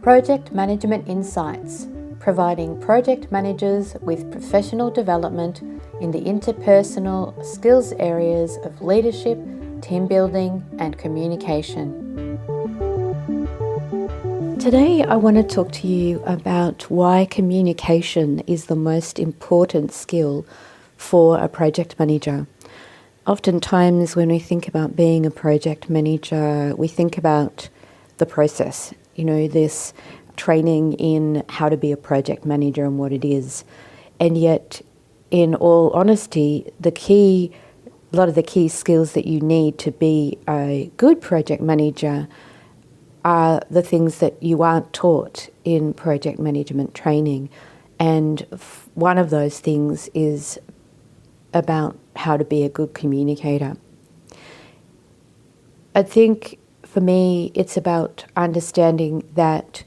Project Management Insights, providing project managers with professional development in the interpersonal skills areas of leadership, team building, and communication. Today, I want to talk to you about why communication is the most important skill for a project manager. Oftentimes, when we think about being a project manager, we think about the process, this training in how to be a project manager and what it is. And yet, in all honesty, a lot of the key skills that you need to be a good project manager are the things that you aren't taught in project management training. And one of those things is about how to be a good communicator. I think for me, it's about understanding that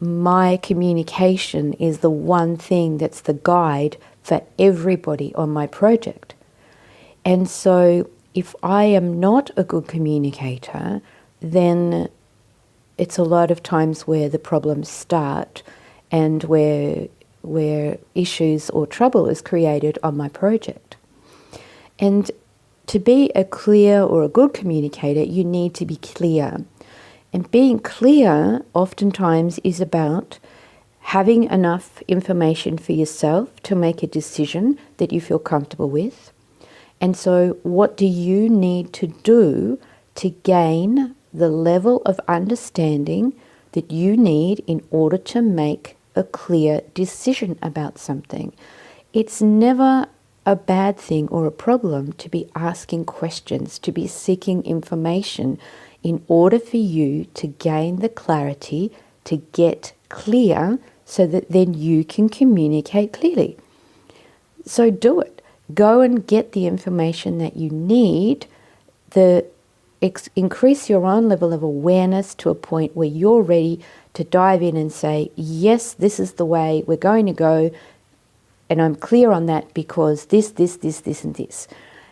my communication is the one thing that's the guide for everybody on my project. And so if I am not a good communicator, then it's a lot of times where the problems start and where issues or trouble is created on my project. And to be a clear or a good communicator, you need to be clear. And being clear oftentimes is about having enough information for yourself to make a decision that you feel comfortable with. And so what do you need to do to gain the level of understanding that you need in order to make a clear decision about something? It's never a bad thing or a problem to be asking questions, to be seeking information in order for you to gain the clarity, to get clear so that then you can communicate clearly. So do it. Go and get the information that you need. Increase your own level of awareness to a point where you're ready to dive in and say, yes, this is the way we're going to go, and I'm clear on that because this, and this.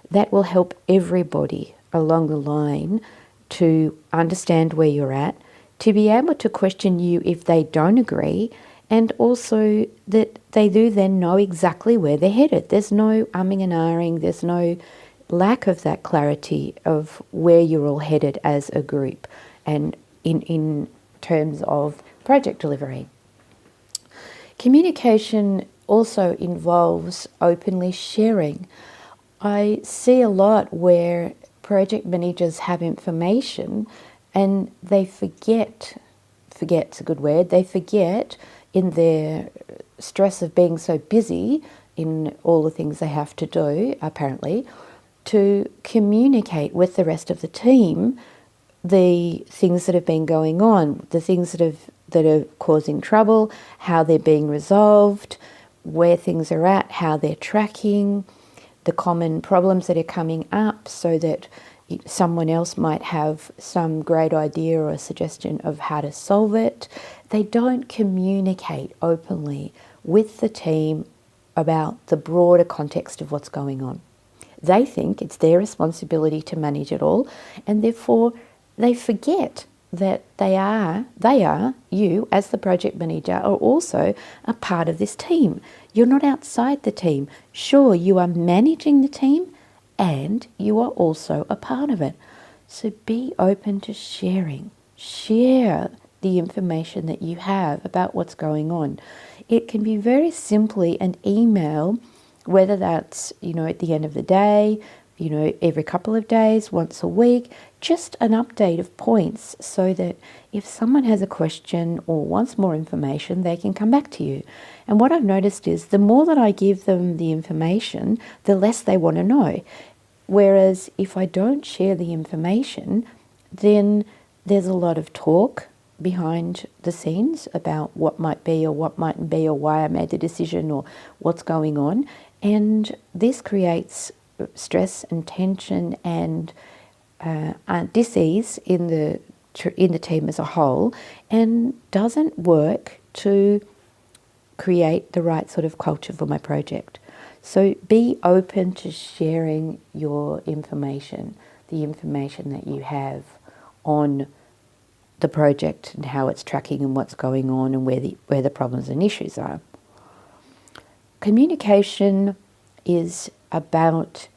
That will help everybody along the line to understand where you're at, to be able to question you if they don't agree, and also that they do then know exactly where they're headed. There's no umming and ahhing, there's no lack of that clarity of where you're all headed as a group and in terms of project delivery. Communication also involves openly sharing. I see a lot where project managers have information and they forget's a good word, they forget in their stress of being so busy in all the things they have to do, apparently, to communicate with the rest of the team the things that have been going on, the things that are causing trouble, how they're being resolved, where things are at, how they're tracking, the common problems that are coming up, so that someone else might have some great idea or a suggestion of how to solve it. They don't communicate openly with the team about the broader context of what's going on. They think it's their responsibility to manage it all, and therefore they forget that you as the project manager are also a part of this team. You're not outside the team. Sure, you are managing the team and you are also a part of it. So be open to sharing. Share the information that you have about what's going on. It can be very simply an email, whether that's, at the end of the day, every couple of days, once a week, just an update of points so that if someone has a question or wants more information, they can come back to you. And what I've noticed is the more that I give them the information, the less they want to know. Whereas if I don't share the information, then there's a lot of talk behind the scenes about what might be or what mightn't be, or why I made the decision, or what's going on. And this creates stress and tension and dis-ease in the team as a whole, and doesn't work to create the right sort of culture for my project. So be open to sharing your information, the information that you have on the project and how it's tracking and what's going on and where the problems and issues are. Communication is about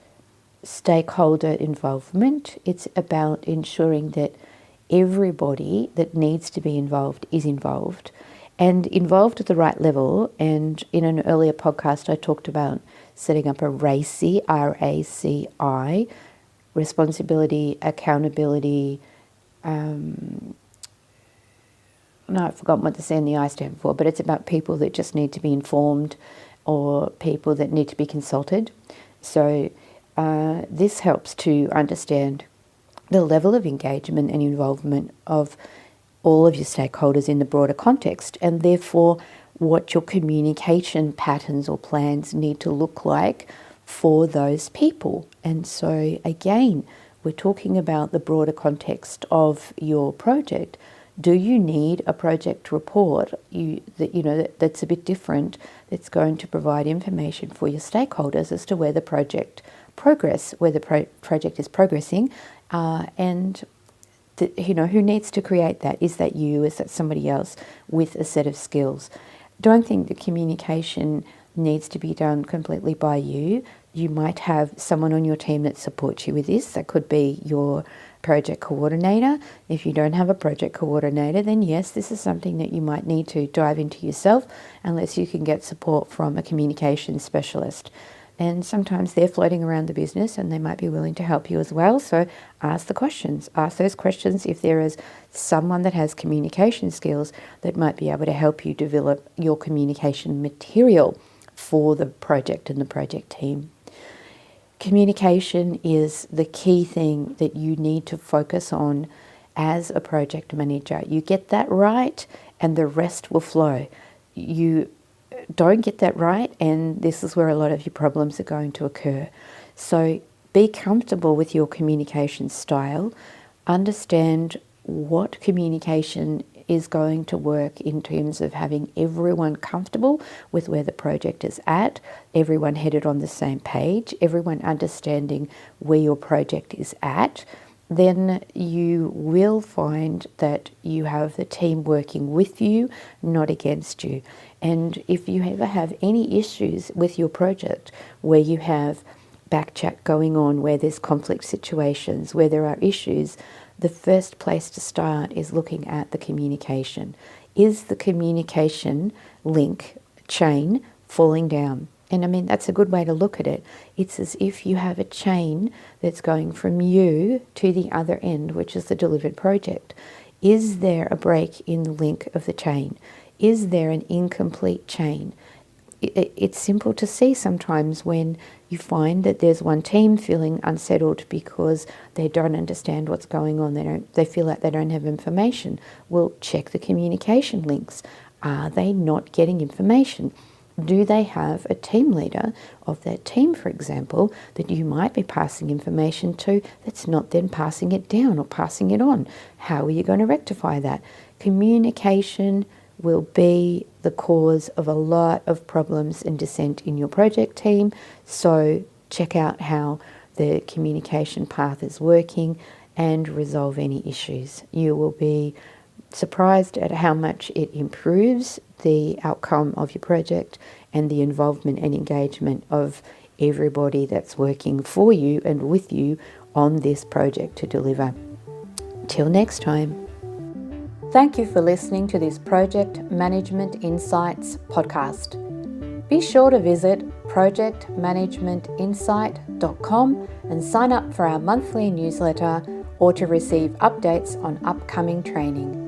stakeholder involvement. It's about ensuring that everybody that needs to be involved is involved, and involved at the right level. And in an earlier podcast, I talked about setting up a RACI, R-A-C-I, responsibility, accountability, I've forgotten what the C and the I stand for, but it's about people that just need to be informed or people that need to be consulted. So this helps to understand the level of engagement and involvement of all of your stakeholders in the broader context, and therefore what your communication patterns or plans need to look like for those people. And so again, we're talking about the broader context of your project. Do you need a project report that's a bit different, that's going to provide information for your stakeholders as to where the project project is progressing, and who needs to create that? Is that you? Is that somebody else with a set of skills? Don't think the communication needs to be done completely by you. You might have someone on your team that supports you with this. That could be your project coordinator. If you don't have a project coordinator, then yes, this is something that you might need to dive into yourself, unless you can get support from a communication specialist. And sometimes they're floating around the business and they might be willing to help you as well. So ask the questions. Ask those questions if there is someone that has communication skills that might be able to help you develop your communication material for the project and the project team. Communication is the key thing that you need to focus on as a project manager. You get that right and the rest will flow. You don't get that right, and this is where a lot of your problems are going to occur. So be comfortable with your communication style. Understand what communication is going to work in terms of having everyone comfortable with where the project is at, everyone headed on the same page, everyone understanding where your project is at. Then you will find that you have the team working with you, not against you. And if you ever have any issues with your project where you have backchat going on, where there's conflict situations, where there are issues, the first place to start is looking at the communication. Is the communication link chain falling down? And I mean, that's a good way to look at it. It's as if you have a chain that's going from you to the other end, which is the delivered project. Is there a break in the link of the chain? Is there an incomplete chain? It's simple to see sometimes when you find that there's one team feeling unsettled because they don't understand what's going on. They feel like they don't have information. Well, check the communication links. Are they not getting information? Do they have a team leader of that team, for example, that you might be passing information to that's not then passing it down or passing it on? How are you going to rectify that? Communication will be the cause of a lot of problems and dissent in your project team. So check out how the communication path is working and resolve any issues. You will be surprised at how much it improves the outcome of your project and the involvement and engagement of everybody that's working for you and with you on this project to deliver. Till next time. Thank you for listening to this Project Management Insights podcast. Be sure to visit projectmanagementinsight.com and sign up for our monthly newsletter or to receive updates on upcoming training.